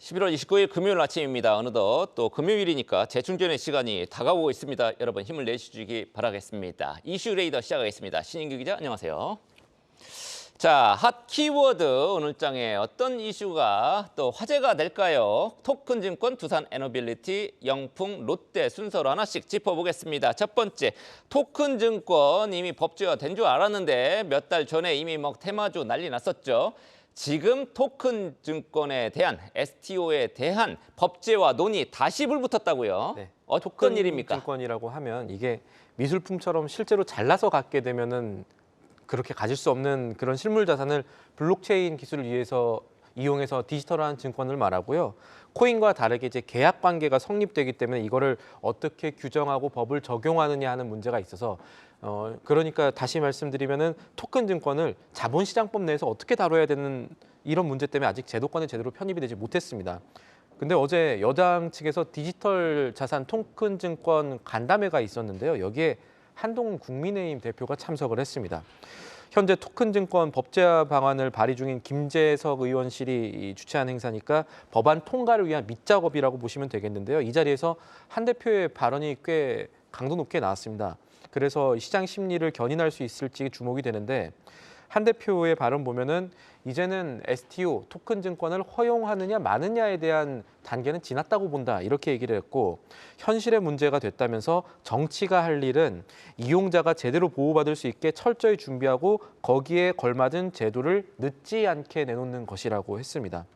11월 29일 금요일 아침입니다. 어느덧 또 금요일이니까 재충전의 시간이 다가오고 있습니다. 여러분 힘을 내주시기 바라겠습니다. 이슈 레이더 시작하겠습니다. 신인규 기자 안녕하세요. 자, 핫 키워드 오늘 장에 어떤 이슈가 또 화제가 될까요? 토큰증권, 두산에너빌리티, 영풍, 롯데 순서로 하나씩 짚어보겠습니다. 첫 번째, 토큰증권 이미 법제화된 줄 알았는데 몇 달 전에 이미 테마주 난리 났었죠. 지금 토큰증권에 대한 STO에 대한 법제화 논의 다시 불붙었다고요? 네. 어떤 일입니까? 토큰증권이라고 하면 이게 미술품처럼 실제로 잘라서 갖게 되면은 그렇게 가질 수 없는 그런 실물 자산을 블록체인 기술을 이용해서 디지털화한 증권을 말하고요. 코인과 다르게 이제 계약 관계가 성립되기 때문에 이거를 어떻게 규정하고 법을 적용하느냐 하는 문제가 있어서 그러니까 다시 말씀드리면은 토큰 증권을 자본시장법 내에서 어떻게 다뤄야 되는 이런 문제 때문에 아직 제도권에 제대로 편입이 되지 못했습니다. 근데 어제 여당 측에서 디지털 자산 토큰 증권 간담회가 있었는데요. 여기에 한동훈 국민의힘 대표가 참석을 했습니다. 현재 토큰증권 법제화 방안을 발의 중인 김재석 의원실이 주최한 행사니까 법안 통과를 위한 밑작업이라고 보시면 되겠는데요. 이 자리에서 한 대표의 발언이 꽤 강도 높게 나왔습니다. 그래서 시장 심리를 견인할 수 있을지 주목이 되는데 한 대표의 발언 보면은 이제는 STO 토큰 증권을 허용하느냐 마느냐에 대한 단계는 지났다고 본다 이렇게 얘기를 했고 현실의 문제가 됐다면서 정치가 할 일은 이용자가 제대로 보호받을 수 있게 철저히 준비하고 거기에 걸맞은 제도를 늦지 않게 내놓는 것이라고 했습니다.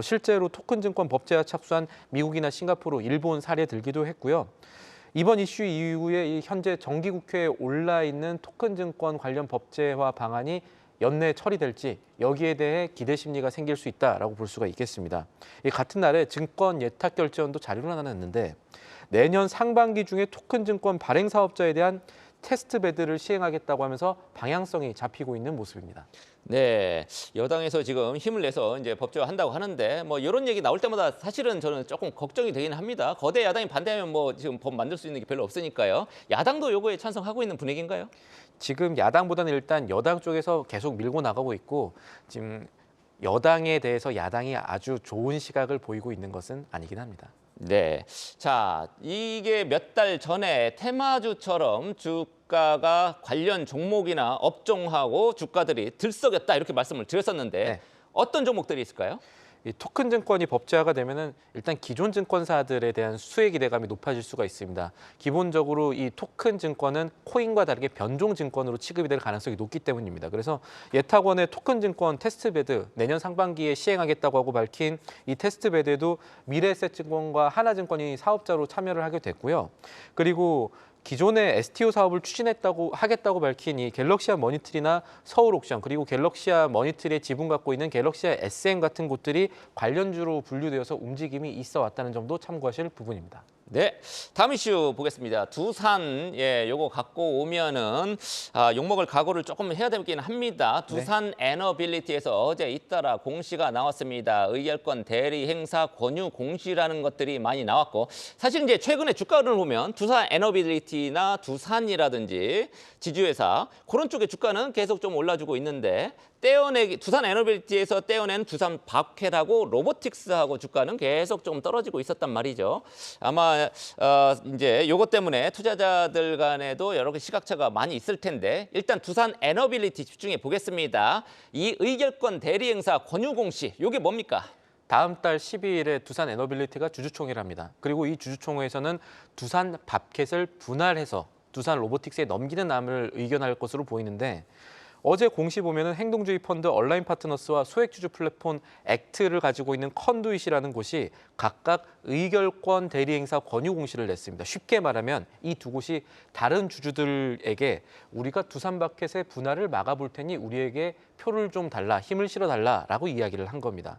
실제로 토큰 증권 법제화 착수한 미국이나 싱가포르, 일본 사례 들기도 했고요. 이번 이슈 이후에 현재 정기국회에 올라 있는 토큰 증권 관련 법제화 방안이 연내 처리될지 여기에 대해 기대 심리가 생길 수 있다라고 볼 수가 있겠습니다. 같은 날에 증권 예탁 결제원도 자료를 하나 냈는데 내년 상반기 중에 토큰 증권 발행 사업자에 대한 테스트 베드를 시행하겠다고 하면서 방향성이 잡히고 있는 모습입니다. 네, 여당에서 지금 힘을 내서 이제 법제화한다고 하는데 이런 얘기 나올 때마다 사실은 저는 조금 걱정이 되긴 합니다. 거대 야당이 반대하면 지금 법 만들 수 있는 게 별로 없으니까요. 야당도 요거에 찬성하고 있는 분위기인가요? 지금 야당보다는 일단 여당 쪽에서 계속 밀고 나가고 있고 지금 여당에 대해서 야당이 아주 좋은 시각을 보이고 있는 것은 아니긴 합니다. 네, 자 이게 몇 달 전에 테마주처럼 주가가 관련 종목이나 업종하고 주가들이 들썩였다 이렇게 말씀을 드렸었는데 네. 어떤 종목들이 있을까요? 이 토큰 증권이 법제화가 되면은 일단 기존 증권사들에 대한 수혜 기대감이 높아질 수가 있습니다. 기본적으로 이 토큰 증권은 코인과 다르게 변종 증권으로 취급이 될 가능성이 높기 때문입니다. 그래서 예탁원의 토큰 증권 테스트 베드 내년 상반기에 시행하겠다고 하고 밝힌 이 테스트 베드에도 미래에셋증권과 하나증권이 사업자로 참여를 하게 됐고요. 그리고 기존의 STO 사업을 하겠다고 밝힌 이 갤럭시아 머니트리나 서울옥션 그리고 갤럭시아 머니트리의 지분 갖고 있는 갤럭시아 SM 같은 곳들이 관련주로 분류되어서 움직임이 있어 왔다는 점도 참고하실 부분입니다. 네, 다음 이슈 보겠습니다. 두산, 요거 갖고 오면은 욕먹을 각오를 조금 해야 되긴 합니다. 두산 에너빌리티에서 어제 잇따라 공시가 나왔습니다. 의결권 대리 행사 권유 공시라는 것들이 많이 나왔고 사실 이제 최근에 주가를 보면 두산 에너빌리티나 두산이라든지 지주회사 그런 쪽의 주가는 계속 좀 올라주고 있는데 두산 에너빌리티에서 떼어낸 두산 박회하고 로보틱스하고 주가는 계속 좀 떨어지고 있었단 말이죠. 아마 이제 요것 때문에 투자자들 간에도 여러 가지 시각차가 많이 있을 텐데 일단 두산 에너빌리티 집중해 보겠습니다. 이 의결권 대리 행사 권유 공시 요게 뭡니까? 다음 달 12일에 두산 에너빌리티가 주주총회를 합니다. 그리고 이 주주총회에서는 두산 밥켓을 분할해서 두산 로보틱스에 넘기는 안을 의견할 것으로 보이는데 어제 공시 보면은 행동주의 펀드 얼라인 파트너스와 소액주주 플랫폼 액트를 가지고 있는 컨두잇이라는 곳이 각각 의결권 대리행사 권유 공시를 냈습니다. 쉽게 말하면 이 두 곳이 다른 주주들에게 우리가 두산마켓의 분할을 막아볼 테니 우리에게 표를 좀 달라, 힘을 실어달라라고 이야기를 한 겁니다.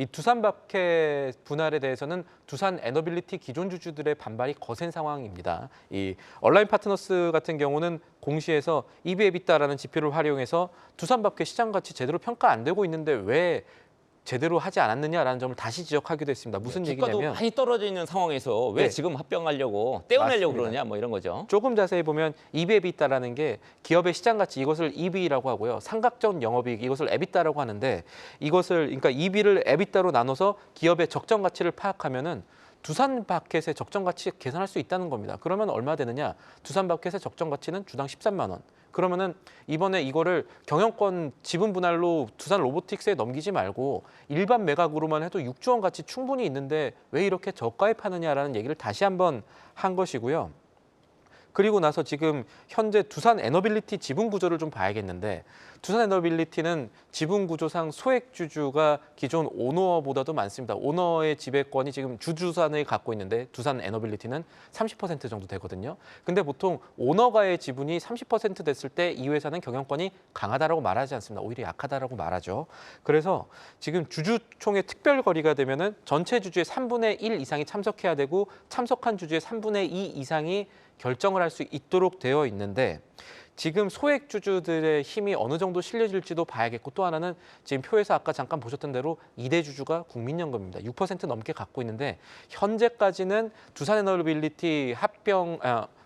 이 두산마켓 분할에 대해서는 두산 에너빌리티 기존 주주들의 반발이 거센 상황입니다. 이 얼라인 파트너스 같은 경우는 공시에서 EV/EBITDA라는 지표를 활용해서 두산마켓 시장 가치 제대로 평가 안 되고 있는데 왜 제대로 하지 않았느냐라는 점을 다시 지적하기도 했습니다. 무슨 주가도 얘기냐면 많이 떨어져 있는 상황에서 왜 네. 지금 합병하려고 떼어내려고 맞습니다. 그러냐 뭐 이런 거죠. 조금 자세히 보면 EV/EBITDA라는 게 기업의 시장 가치, 이것을 EV라고 하고요. 삼각적 영업이익, 이것을 EBITDA라고 하는데, 이것을 그러니까 EV를 EBITDA로 나눠서 기업의 적정 가치를 파악하면은 두산마켓의 적정 가치 계산할 수 있다는 겁니다. 그러면 얼마 되느냐? 두산마켓의 적정 가치는 주당 13만 원. 그러면은 이번에 이거를 경영권 지분 분할로 두산 로보틱스에 넘기지 말고 일반 매각으로만 해도 6조 원 가치 충분히 있는데 왜 이렇게 저가에 파느냐라는 얘기를 다시 한번 한 것이고요. 그리고 나서 지금 현재 두산 에너빌리티 지분 구조를 좀 봐야겠는데, 두산 에너빌리티는 지분 구조상 소액주주가 기존 오너보다도 많습니다. 오너의 지배권이 지금 주두산을 갖고 있는데 두산 에너빌리티는 30% 정도 되거든요. 근데 보통 오너가의 지분이 30% 됐을 때 이 회사는 경영권이 강하다라고 말하지 않습니다. 오히려 약하다라고 말하죠. 그래서 지금 주주총회 특별 거리가 되면은 전체 주주의 3분의 1 이상이 참석해야 되고, 참석한 주주의 3분의 2 이상이 결정을 할 수 있도록 되어 있는데, 지금 소액 주주들의 힘이 어느 정도 실려질지도 봐야겠고, 또 하나는 지금 표에서 아까 잠깐 보셨던 대로 2대 주주가 국민연금입니다. 6% 넘게 갖고 있는데, 현재까지는 두산에너빌리티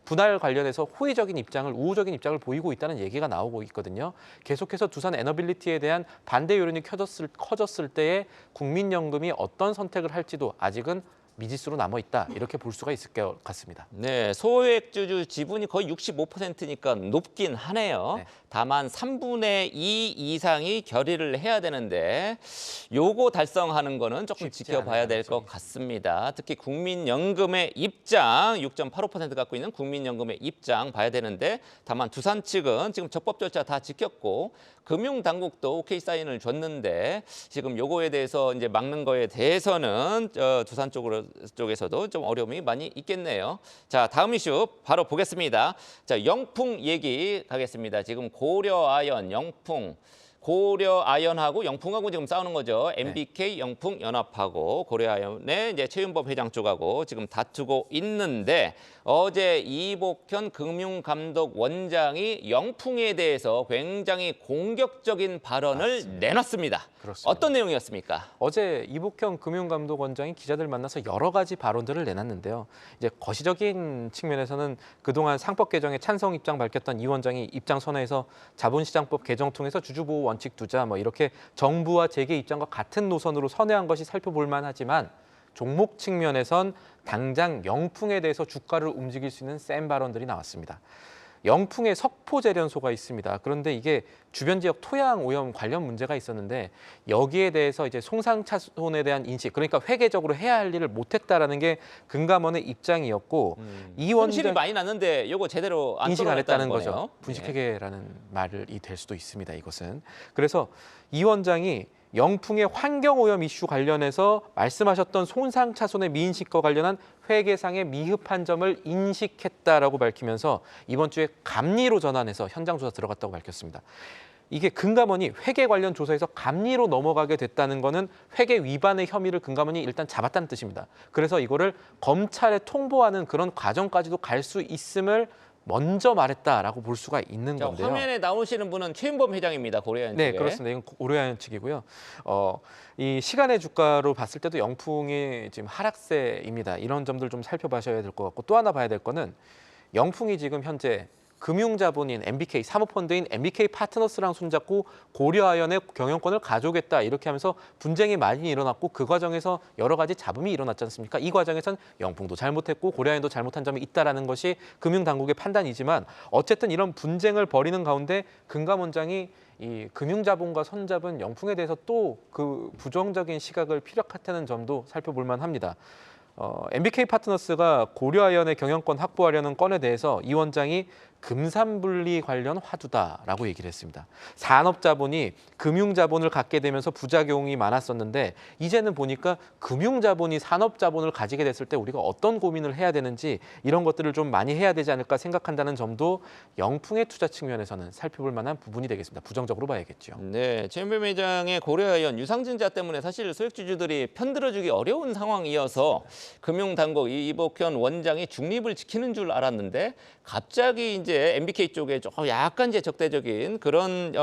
분할 관련해서 호의적인 입장을, 우호적인 입장을 보이고 있다는 얘기가 나오고 있거든요. 계속해서 두산 에너빌리티에 대한 반대 여론이 커졌을 때에 국민연금이 어떤 선택을 할지도 아직은 미지수로 남아 있다, 이렇게 볼 수가 있을 것 같습니다. 네, 소액주주 지분이 거의 65%니까 높긴 하네요. 네. 다만 3분의 2 이상이 결의를 해야 되는데 요거 달성하는 거는 조금 쉽지 지켜봐야 않아요, 될 것 같습니다. 특히 국민연금의 입장, 6.85% 갖고 있는 국민연금의 입장 봐야 되는데, 다만 두산 측은 지금 적법 절차 다 지켰고 금융당국도 오케이 사인을 줬는데, 지금 요거에 대해서 이제 막는 거에 대해서는 두산 쪽에서도 좀 어려움이 많이 있겠네요. 자, 다음 이슈 바로 보겠습니다. 자, 영풍 얘기 가겠습니다. 지금 고려아연, 영풍, 고려아연하고 영풍하고 지금 싸우는 거죠. MBK 영풍 연합하고 고려아연의 이제 최윤법 회장 쪽하고 지금 다투고 있는데, 어제 이복현 금융감독 원장이 영풍에 대해서 굉장히 공격적인 발언을 내놨습니다. 그렇습니다. 어떤 내용이었습니까? 어제 이복현 금융감독원장이 기자들 만나서 여러 가지 발언들을 내놨는데요. 이제 거시적인 측면에서는 그동안 상법 개정에 찬성 입장 밝혔던 이 원장이 입장 선회에서 자본시장법 개정 통해서 주주보호 원칙 두자, 뭐 이렇게 정부와 재계 입장과 같은 노선으로 선회한 것이 살펴볼 만하지만, 종목 측면에선 당장 영풍에 대해서 주가를 움직일 수 있는 센 발언들이 나왔습니다. 영풍에 석포제련소가 있습니다. 그런데 이게 주변 지역 토양 오염 관련 문제가 있었는데, 여기에 대해서 이제 손상차손에 대한 인식, 그러니까 회계적으로 해야 할 일을 못했다라는 게 금감원의 입장이었고, 이 손실이 원장 많이 났는데 요거 제대로 안 인식 안 했다는 거네요. 거죠. 분식회계라는 말이 될 수도 있습니다, 이것은. 그래서 이 원장이 영풍의 환경오염 이슈 관련해서 말씀하셨던 손상차손의 미인식과 관련한 회계상의 미흡한 점을 인식했다라고 밝히면서 이번 주에 감리로 전환해서 현장 조사 들어갔다고 밝혔습니다. 이게 금감원이 회계 관련 조사에서 감리로 넘어가게 됐다는 거는 회계 위반의 혐의를 금감원이 일단 잡았다는 뜻입니다. 그래서 이거를 검찰에 통보하는 그런 과정까지도 갈 수 있음을 먼저 말했다라고 볼 수가 있는 자, 건데요. 화면에 나오시는 분은 최윤범 회장입니다. 고려아연 네, 쪽에. 그렇습니다. 이건 고려아연 측이고요. 이 시간의 주가로 봤을 때도 영풍이 지금 하락세입니다. 이런 점들 좀 살펴봐셔야 될 것 같고, 또 하나 봐야 될 거는 영풍이 지금 현재 금융자본인 MBK, 사모펀드인 MBK 파트너스랑 손잡고 고려아연의 경영권을 가져오겠다, 이렇게 하면서 분쟁이 많이 일어났고, 그 과정에서 여러 가지 잡음이 일어났지 않습니까? 이 과정에선 영풍도 잘못했고 고려아연도 잘못한 점이 있다라는 것이 금융당국의 판단이지만, 어쨌든 이런 분쟁을 벌이는 가운데 금감원장이 이 금융자본과 손잡은 영풍에 대해서 또 그 부정적인 시각을 피력했다는 점도 살펴볼 만합니다. MBK 파트너스가 고려아연의 경영권 확보하려는 건에 대해서 이 원장이 금산분리 관련 화두다라고 얘기를 했습니다. 산업자본이 금융자본을 갖게 되면서 부작용이 많았었는데, 이제는 보니까 금융자본이 산업자본을 가지게 됐을 때 우리가 어떤 고민을 해야 되는지, 이런 것들을 좀 많이 해야 되지 않을까 생각한다는 점도 영풍의 투자 측면에서는 살펴볼 만한 부분이 되겠습니다. 부정적으로 봐야겠죠. 네, 최윤범 회장의 고려아연 유상증자 때문에 사실 소액주주들이 편들어주기 어려운 상황이어서 금융당국 이복현 원장이 중립을 지키는 줄 알았는데 갑자기 이제 MBK 쪽에 조금 약간 이제 적대적인 그런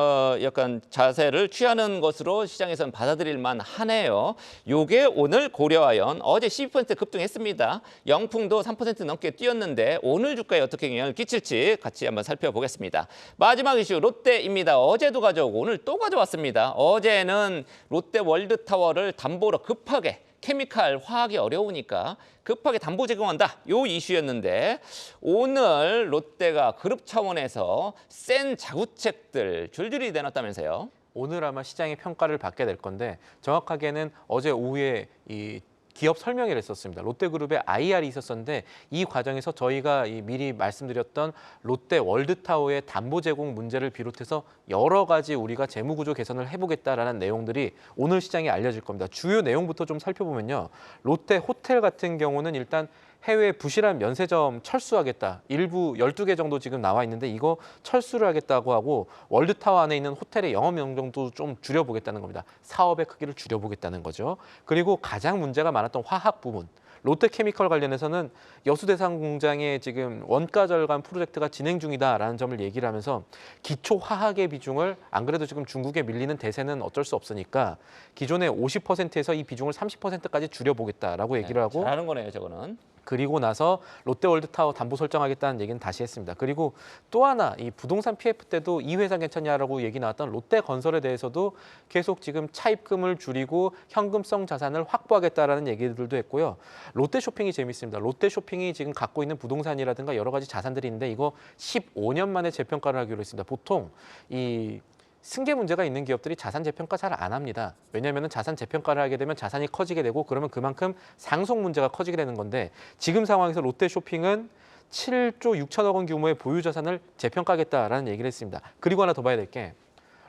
약간 자세를 취하는 것으로 시장에서는 받아들일 만하네요. 요게 오늘 고려아연 어제 12% 급등했습니다. 영풍도 3% 넘게 뛰었는데 오늘 주가에 어떻게 영향을 끼칠지 같이 한번 살펴보겠습니다. 마지막 이슈 롯데입니다. 어제도 가져오고 오늘 또 가져왔습니다. 어제는 롯데 월드타워를 담보로 급하게 케미칼 화학이 어려우니까 급하게 담보 제공한다. 요 이슈였는데 오늘 롯데가 그룹 차원에서 센 자구책들 줄줄이 내놨다면서요. 오늘 아마 시장의 평가를 받게 될 건데 정확하게는 어제 오후에 이 기업 설명회를 했었습니다. 롯데그룹의 IR이 있었었는데 이 과정에서 저희가 미리 말씀드렸던 롯데 월드타워의 담보 제공 문제를 비롯해서 여러 가지 우리가 재무구조 개선을 해보겠다라는 내용들이 오늘 시장에 알려질 겁니다. 주요 내용부터 좀 살펴보면요. 롯데 호텔 같은 경우는 일단 해외 부실한 면세점 철수하겠다. 일부 12개 정도 지금 나와 있는데 이거 철수를 하겠다고 하고 월드타워 안에 있는 호텔의 영업 명령도 좀 줄여보겠다는 겁니다. 사업의 크기를 줄여보겠다는 거죠. 그리고 가장 문제가 많았던 화학 부분. 롯데케미컬 관련해서는 여수대상 공장에 지금 원가 절감 프로젝트가 진행 중이다라는 점을 얘기를 하면서 기초 화학의 비중을 안 그래도 지금 중국에 밀리는 대세는 어쩔 수 없으니까 기존의 50%에서 이 비중을 30%까지 줄여보겠다라고 얘기를 하고 잘하는 거네요, 저거는. 그리고 나서 롯데월드타워 담보 설정하겠다는 얘기는 다시 했습니다. 그리고 또 하나 이 부동산 PF 때도 이 회사 괜찮냐라고 얘기 나왔던 롯데건설에 대해서도 계속 지금 차입금을 줄이고 현금성 자산을 확보하겠다라는 얘기들도 했고요. 롯데쇼핑이 재밌습니다. 롯데쇼핑이 지금 갖고 있는 부동산이라든가 여러 가지 자산들이 있는데 이거 15년 만에 재평가를 하기로 했습니다. 보통 이 승계 문제가 있는 기업들이 자산 재평가 잘 안 합니다. 왜냐하면 자산 재평가를 하게 되면 자산이 커지게 되고 그러면 그만큼 상속 문제가 커지게 되는 건데 지금 상황에서 롯데쇼핑은 7조 6천억 원 규모의 보유 자산을 재평가하겠다라는 얘기를 했습니다. 그리고 하나 더 봐야 될 게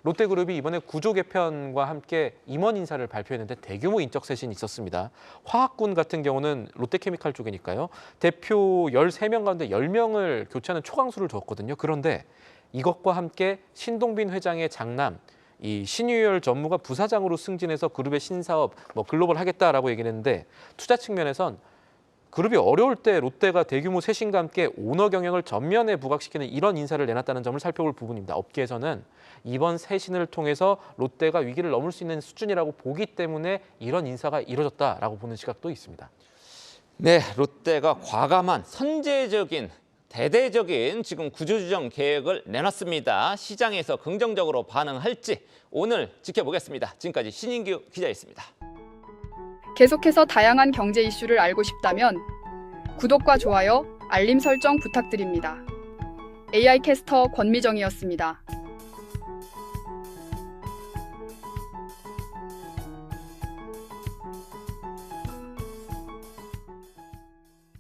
롯데그룹이 이번에 구조 개편과 함께 임원 인사를 발표했는데 대규모 인적 쇄신이 있었습니다. 화학군 같은 경우는 롯데케미칼 쪽이니까요. 대표 13명 가운데 10명을 교체하는 초강수를 뒀거든요. 그런데 이것과 함께 신동빈 회장의 장남 이 신유열 전무가 부사장으로 승진해서 그룹의 신사업 글로벌 하겠다라고 얘기를 했는데 투자 측면에선 그룹이 어려울 때 롯데가 대규모 쇄신과 함께 오너 경영을 전면에 부각시키는 이런 인사를 내놨다는 점을 살펴볼 부분입니다. 업계에서는 이번 쇄신을 통해서 롯데가 위기를 넘을 수 있는 수준이라고 보기 때문에 이런 인사가 이루어졌다라고 보는 시각도 있습니다. 네, 롯데가 과감한 선제적인 대대적인 지금 구조조정 계획을 내놨습니다. 시장에서 긍정적으로 반응할지 오늘 지켜보겠습니다. 지금까지 신인규 기자였습니다. 계속해서 다양한 경제 이슈를 알고 싶다면 구독과 좋아요, 알림 설정 부탁드립니다. AI 캐스터 권미정이었습니다.